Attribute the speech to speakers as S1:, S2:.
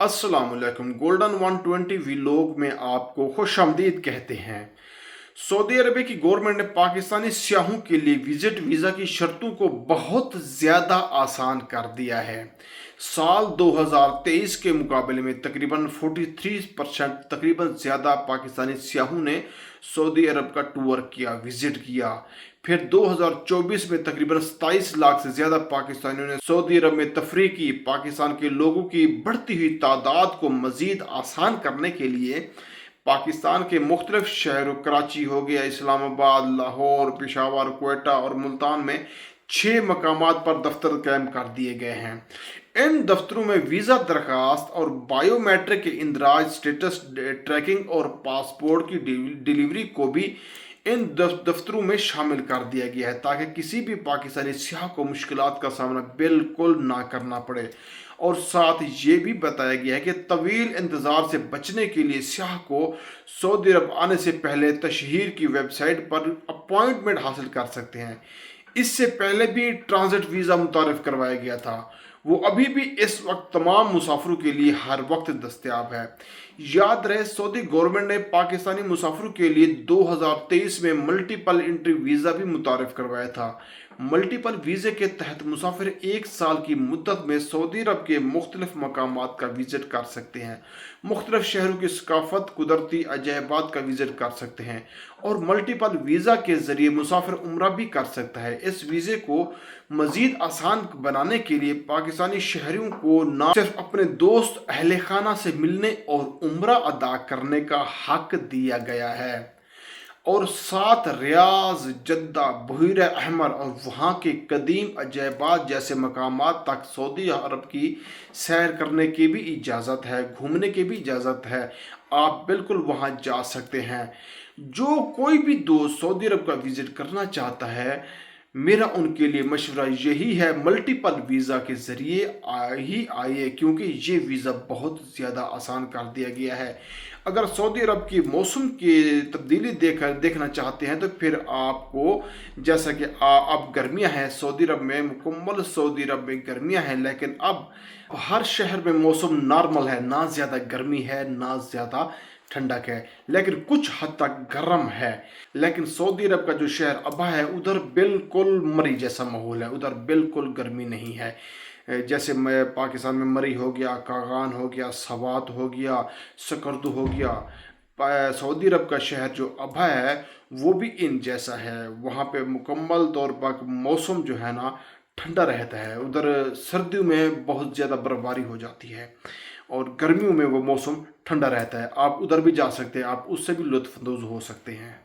S1: अस्सलाम वालेकुम। Golden 120 vlog में आपको खुशामदीद कहते हैं। सऊदी अरब की गवर्नमेंट ने पाकिस्तानी सियाहों के लिए विजिट वीज़ा की शर्तों को बहुत ज़्यादा आसान कर दिया है। साल 2023 के मुकाबले में तकरीबन 43% तकरीबन ज़्यादा पाकिस्तानी सियाहों ने सऊदी अरब का टूर किया, विजिट किया। फिर 2024 में तकरीबन 27 लाख से ज़्यादा पाकिस्तानियों ने सऊदी अरब में तफरीह की। पाकिस्तान के लोगों की बढ़ती हुई तादाद को मज़ीद आसान करने के लिए पाकिस्तान के मुख्तलिफ शहरों कराची हो गया, इस्लामाबाद, लाहौर, पेशावर, क्वेटा और मुल्तान में 6 मकामात पर दफ्तर कायम कर दिए गए हैं। इन दफ्तरों में वीज़ा दरखास्त और बायोमेट्रिक के इंदराज, स्टेटस ट्रैकिंग और पासपोर्ट की डिलीवरी को भी इन दफ्तरों में शामिल कर दिया गया है, ताकि किसी भी पाकिस्तानी सियाह को मुश्किलात का सामना बिल्कुल ना करना पड़े। और साथ ये भी बताया गया है कि तवील इंतज़ार से बचने के लिए सियाह को सऊदी अरब आने से पहले तशहीर की वेबसाइट पर अपॉइंटमेंट हासिल कर सकते हैं। इससे पहले भी ट्रांजिट वीज़ा मुतारिफ करवाया गया था, वो अभी भी इस वक्त तमाम मुसाफिरों के लिए हर वक्त दस्तयाब है। याद रहे, सऊदी गवर्नमेंट ने पाकिस्तानी मुसाफिरों के लिए 2023 में मल्टीपल एंट्री वीज़ा भी मुतारिफ करवाया था। मल्टीपल वीज़े के तहत मुसाफिर 1 साल की मुद्दत में सऊदी अरब के मुख्तलिफ मकामात का विजिट कर सकते हैं, मुख्तलिफ शहरों की सकाफत, कुदरती अजायबात का विजिट कर सकते हैं और मल्टीपल वीज़ा के ज़रिए मुसाफिर उम्रा भी कर सकता है। इस वीज़े को मज़ीद आसान बनाने के लिए पाकिस्तानी शहरियों को न सिर्फ अपने दोस्त अहले खाना से मिलने और उम्रा अदा करने का हक दिया गया है, और साथ रियाज, जद्दा, बहीर अहमर और वहाँ के कदीम अजायबात जैसे मकामात तक सऊदी अरब की सैर करने की भी इजाज़त है, घूमने की भी इजाज़त है। आप बिल्कुल वहाँ जा सकते हैं। जो कोई भी दोस्त सऊदी अरब का विज़िट करना चाहता है, मेरा उनके लिए मशवरा यही है, मल्टीपल वीज़ा के ज़रिए ही आइए, क्योंकि ये वीज़ा बहुत ज़्यादा आसान कर दिया गया है। अगर सऊदी अरब की मौसम की तब्दीली देखना चाहते हैं तो फिर आपको, जैसा कि अब गर्मियां हैं सऊदी अरब में, मुकम्मल सऊदी अरब में गर्मियां हैं, लेकिन अब हर शहर में मौसम नॉर्मल है, ना ज़्यादा गर्मी है ना ज़्यादा ठंडक है, लेकिन कुछ हद तक गर्म है। लेकिन सऊदी अरब का जो शहर अबा है, उधर बिल्कुल मरी जैसा माहौल है, उधर बिल्कुल गर्मी नहीं है। जैसे मैं पाकिस्तान में मरी हो गया, कागान हो गया, सवात हो गया, सकर्दू हो गया, सऊदी अरब का शहर जो अबा है वो भी इन जैसा है। वहाँ पे मुकम्मल तौर पर मौसम जो है ना ठंडा रहता है। उधर सर्दियों में बहुत ज़्यादा बर्फबारी हो जाती है और गर्मियों में वो मौसम ठंडा रहता है। आप उधर भी जा सकते हैं, आप उससे भी लुत्फ़ अंदोज़ हो सकते हैं।